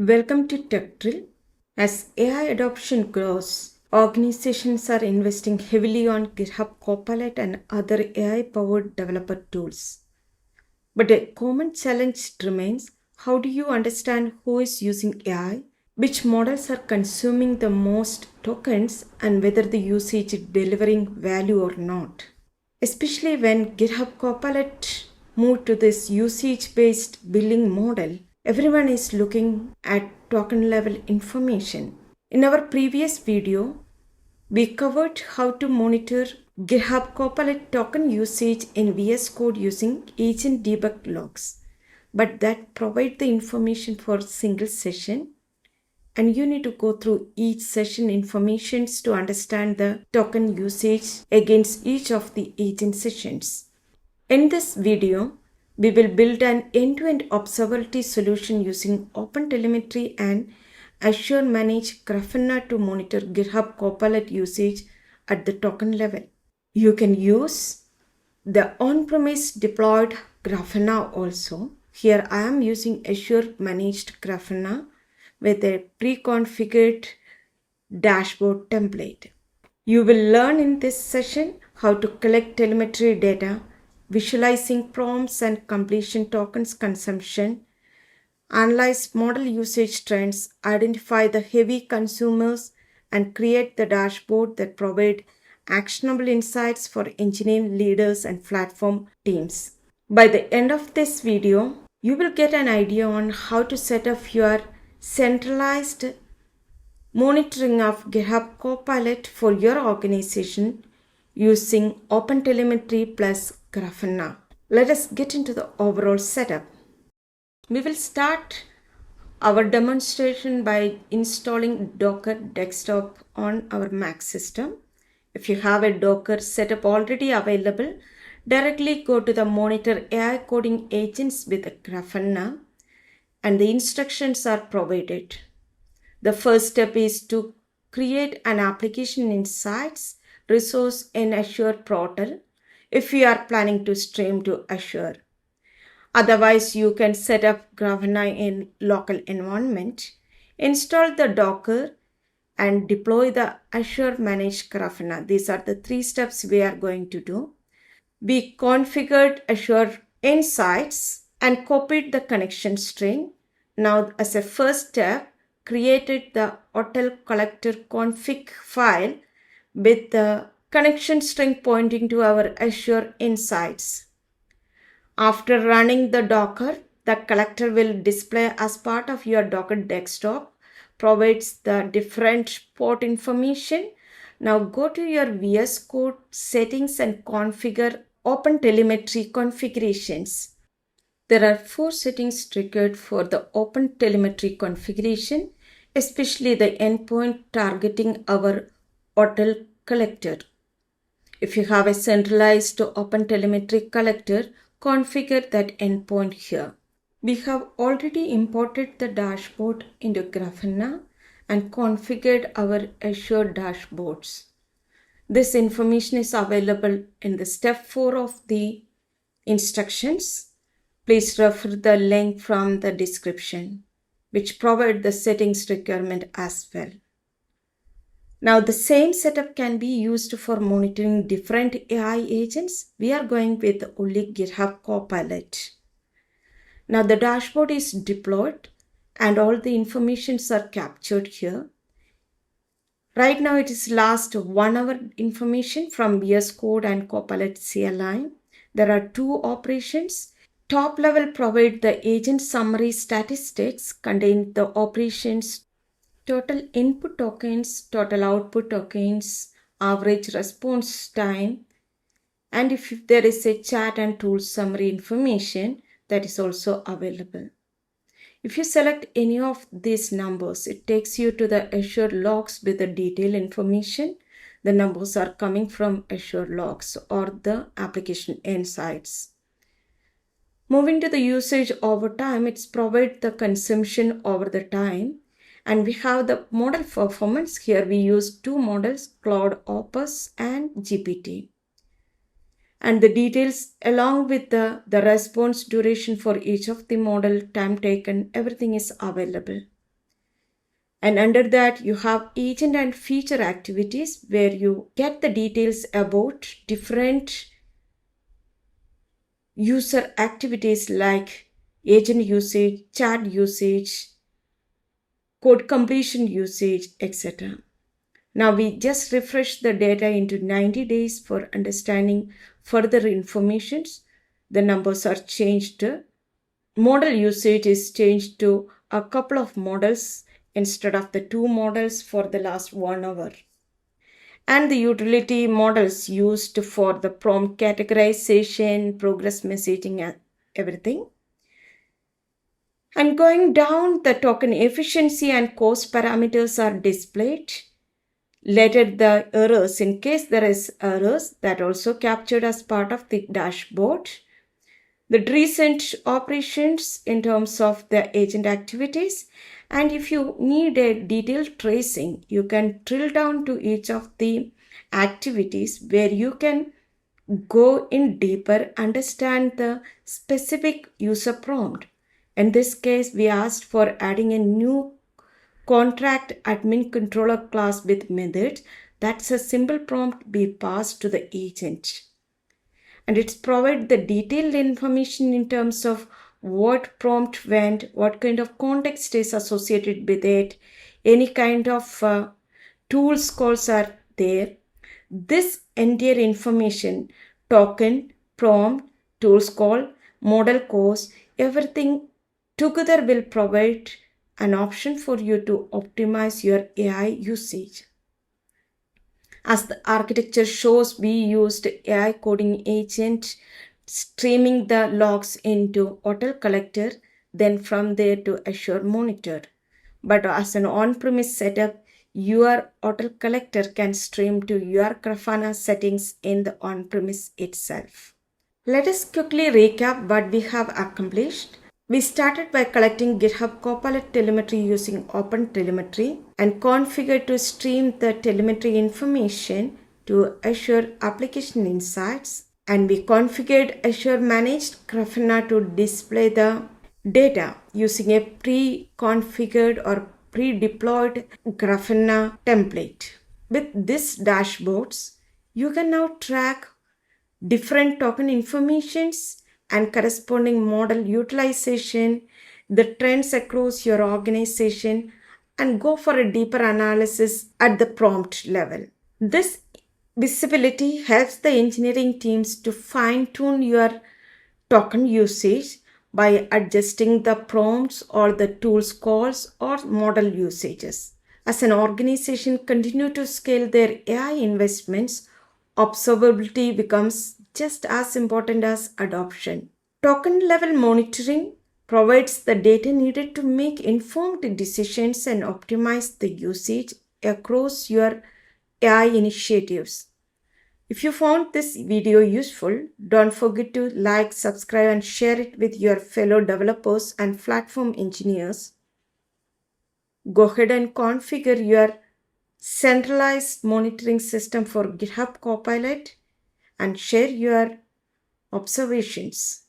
Welcome to TechRill. As AI adoption grows, organizations are investing heavily on GitHub Copilot and other AI-powered developer tools. But a common challenge remains: how do you understand who is using AI, which models are consuming the most tokens, and whether the usage is delivering value or not? Especially when GitHub Copilot moved to this usage-based billing model, everyone is looking at token level information. In our previous video, we covered how to monitor GitHub Copilot token usage in VS Code using agent debug logs, but that provide the information for a single session, and you need to go through each session informations to understand the token usage against each of the agent sessions. In this video, we will build an end-to-end observability solution using OpenTelemetry and Azure Managed Grafana to monitor GitHub Copilot usage at the token level. You can use the on-premise deployed Grafana also. Here I am using Azure Managed Grafana with a pre-configured dashboard template. You will learn in this session how to collect telemetry data, visualizing prompts and completion tokens consumption, analyze model usage trends, identify the heavy consumers, and create the dashboard that provide actionable insights for engineering leaders and platform teams. By the end of this video, you will get an idea on how to set up your centralized monitoring of GitHub Copilot for your organization using OpenTelemetry plus Grafana. Let us get into the overall setup. We will start our demonstration by installing Docker Desktop on our Mac system. If you have a Docker setup already available, directly go to the Monitor AI Coding Agents with Grafana, and the instructions are provided. The first step is to create an Application Insights resource in Azure portal if you are planning to stream to Azure. Otherwise, you can set up Grafana in local environment, install the Docker, and deploy the Azure Managed Grafana. These are the three steps we are going to do. We configured Azure Insights and copied the connection string. Now, as a first step, created the hotel collector config file with the connection string pointing to our Azure Insights. After running the Docker, the collector will display as part of your Docker desktop, provides the different port information. Now go to your VS Code settings and configure OpenTelemetry configurations. There are 4 settings triggered for the OpenTelemetry configuration, especially the endpoint targeting our hotel collector. If you have a centralized OpenTelemetry collector, configure that endpoint here. We have already imported the dashboard into Grafana and configured our Azure dashboards. This information is available in the step 4 of the instructions. Please refer the link from the description, which provide the settings requirement as well. Now the same setup can be used for monitoring different AI agents. We are going with only GitHub Copilot. Now the dashboard is deployed and all the informations are captured here. Right now it is last 1 hour information from VS Code and Copilot CLI. There are 2 operations. Top level provide the agent summary statistics, contain the operations, total input tokens, total output tokens, average response time, and if there is a chat and tool summary information, that is also available. If you select any of these numbers, it takes you to the Azure logs with the detailed information. The numbers are coming from Azure logs or the Application Insights. Moving to the usage over time, it's provide the consumption over the time. And we have the model performance. Here we use 2 models, Cloud Opus and GPT. And the details along with the response duration for each of the model, time taken, everything is available. And under that, you have agent and feature activities where you get the details about different user activities like agent usage, chat usage, code completion usage, etc. Now we just refresh the data into 90 days for understanding further informations. The numbers are changed. Model usage is changed to a couple of models instead of the 2 models for the last 1 hour. And the utility models used for the prompt categorization, progress messaging, and everything. And going down, the token efficiency and cost parameters are displayed. Later, the errors, in case there is errors, that also captured as part of the dashboard. The recent operations in terms of the agent activities. And if you need a detailed tracing, you can drill down to each of the activities where you can go in deeper, understand the specific user prompt. In this case, we asked for adding a new contract admin controller class with methods. That's a simple prompt be passed to the agent. And it's provide the detailed information in terms of what prompt went, what kind of context is associated with it, any kind of tools calls are there. This entire information, token, prompt, tools call, model course, everything together will provide an option for you to optimize your AI usage. As the architecture shows, we used AI coding agent streaming the logs into Hotel Collector, then from there to Azure Monitor. But as an on-premise setup, your Hotel Collector can stream to your Grafana settings in the on-premise itself. Let us quickly recap what we have accomplished. We started by collecting GitHub Copilot telemetry using OpenTelemetry and configured to stream the telemetry information to Azure Application Insights. And we configured Azure Managed Grafana to display the data using a pre-configured or pre-deployed Grafana template. With these dashboards, you can now track different token informations and corresponding model utilization, the trends across your organization, and go for a deeper analysis at the prompt level. This visibility helps the engineering teams to fine-tune your token usage by adjusting the prompts or the tools calls or model usages. As an organization continue to scale their AI investments, observability becomes just as important as adoption. Token level monitoring provides the data needed to make informed decisions and optimize the usage across your AI initiatives. If you found this video useful, don't forget to like, subscribe, and share it with your fellow developers and platform engineers. Go ahead and configure your centralized monitoring system for GitHub Copilot and share your observations.